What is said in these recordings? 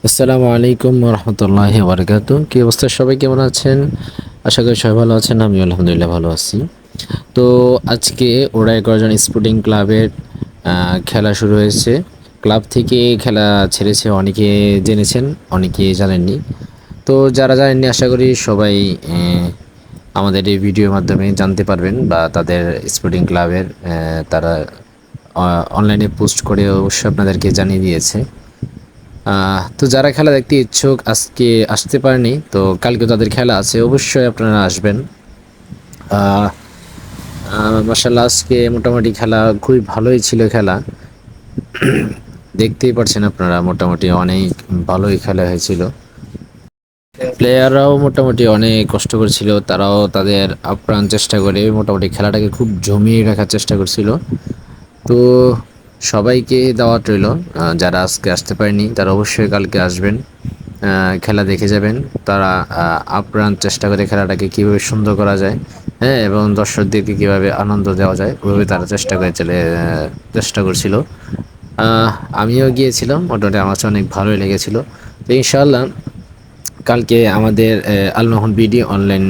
আসসালামু আলাইকুম রহমতুল্লাহি বারাকাতু। কি অবস্থা, সবাই কেমন আছেন? আশা করি সবাই ভালো আছেন। আমি আলহামদুলিল্লাহ ভালো আছি। তো আজকে ওরাই কয়েকজন স্পোর্টিং ক্লাবের খেলা শুরু হয়েছে। ক্লাব থেকে খেলা ছেড়েছে, অনেকে জেনেছেন, অনেকে জানেননি। তো যারা জানেননি আশা করি সবাই আমাদের এই ভিডিওর মাধ্যমে জানতে পারবেন, বা তাদের স্পোর্টিং ক্লাবের তারা অনলাইনে পোস্ট করে অবশ্যই আপনাদেরকে জানিয়ে দিয়েছে। তো যারা খেলা দেখতে ইচ্ছুক, আজকে আসতে পারেনি, তো কালকে তাদের খেলা আছে, অবশ্যই আপনারা আসবেন। মাশাআল্লাহ আজকে মোটামুটি খেলা খুবই ভালোই ছিল। খেলা দেখতেই পাচ্ছেন আপনারা, মোটামুটি অনেক ভালোই খেলা হয়েছিল। প্লেয়াররাও মোটামুটি অনেক কষ্ট করেছিল, তারাও তাদের আপ্রাণ চেষ্টা করে মোটামুটি খেলাটাকে খুব জমিয়ে রাখার চেষ্টা করছিল। তো সবাইকে দাওয়াত রইল, যারা আজকে আসতে পারেনি তারা অবশ্যই কালকে আসবেন, খেলা দেখে যাবেন। তারা আপ্রাণ চেষ্টা করে খেলাটাকে কীভাবে সুন্দর করা যায়, হ্যাঁ, এবং দর্শকদেরকে কীভাবে আনন্দ দেওয়া যায় ওইভাবে তারা চেষ্টা করছিল। আমিও গিয়েছিলাম, মোটামুটি আমার কাছে অনেক ভালোই লেগেছিল। তো ইনশাআল্লাহ কালকে আমাদের আলমোহন বিডি অনলাইন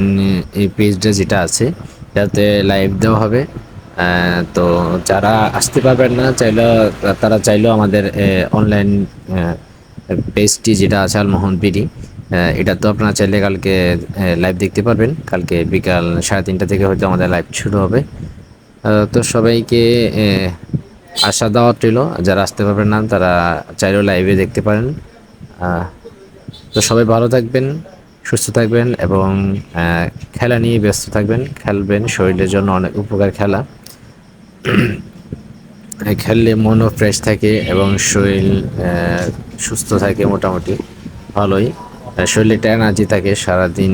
এই পেজটা যেটা আছে যাতে লাইভ দেওয়া হবে। তো যারা আসতে পারবেন না তারা চাইলেও আমাদের অনলাইন পেজটি যেটা আছে আলমোহন বিডি, এটা তো আপনারা চাইলে কালকে লাইভ দেখতে পারবেন। কালকে বিকাল 3:30 থেকে হয়তো আমাদের লাইভ শুরু হবে। তো সবাইকে আশা দাওয়াত রইল, যারা আসতে পারবেন না তারা চাইলেও লাইভে দেখতে পারেন। তো সবাই ভালো থাকবেন, সুস্থ থাকবেন, এবং খেলা নিয়ে ব্যস্ত থাকবেন, খেলবেন, শরীরের জন্য অনেক উপকার খেলা। খেললে মনও ফ্রেশ থাকে এবং শরীর সুস্থ থাকে, মোটামুটি ভালোই শরীরে একটা এনার্জি থাকে, সারাদিন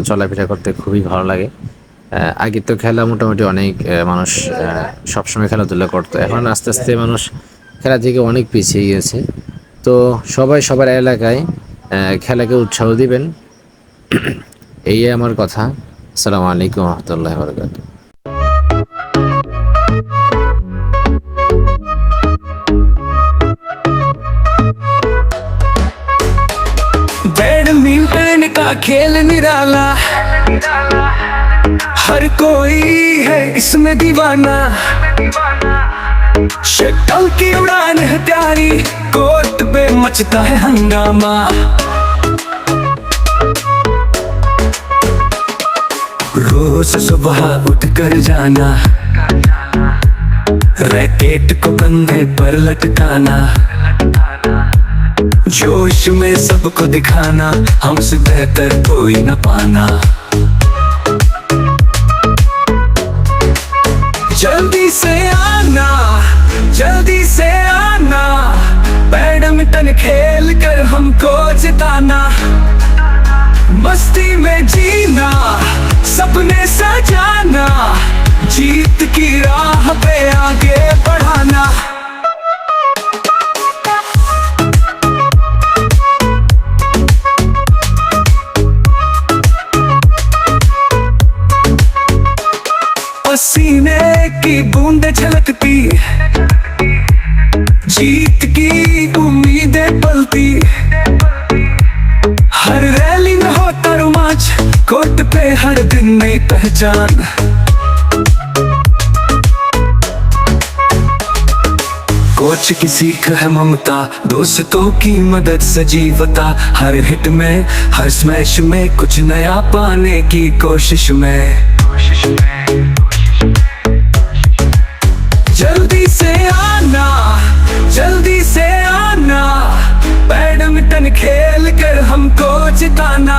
চলাফেরা করতে খুবই ভালো লাগে। আগে তো খেলা মোটামুটি অনেক মানুষ সবসময় খেলাধুলা করতো, এখন আস্তে আস্তে মানুষ খেলা থেকে অনেক পিছিয়ে গিয়েছে। তো সবাই সবার এলাকায় খেলাকে উৎসাহ দিবেন, এই আমার কথা। আসসালামু আলাইকুম রহমতুল্লাহি ওয়া বারাকাতুহু। बैडमिंटन का खेल निराला, हर कोई है इसमें दीवाना। शटल की उड़ान है प्यारी, कोर्ट पे मचता है हंगामा। रोज सुबह उठ कर जाना, रैकेट को कंधे पर लटकाना, जोश में सबको दिखाना, हमसे बेहतर कोई न पाना। जल्दी से आना, जल्दी से आना, बैडमिंटन खेल कर हमको जिताना। मस्ती में जीना, सपने सजाना, जीत की राह पे आगे बढ़ाना। पसीने की बूंदें छलकती, जीत की उम्मीदें पलती, हर रैली में होता रोमांच, कोर्ट पे हर दिन नई पहचान। कोच की सीख है ममता, दोस्तों की मदद सजीवता, हर हिट में हर स्मैश में कुछ नया पाने की कोशिश में। जल्दी से आना, जल्दी से आना, बैडमिंटन खेल कर हमको जिताना।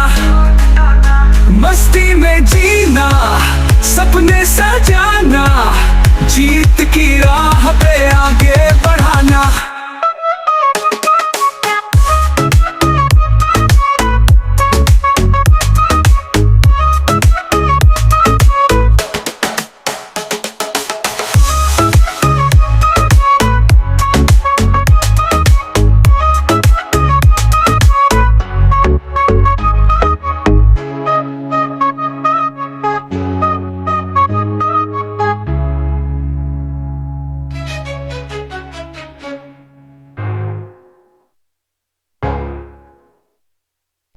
मस्ती में जीना, सपने सजाना, जीत की राह पे आगे बढ़ाना।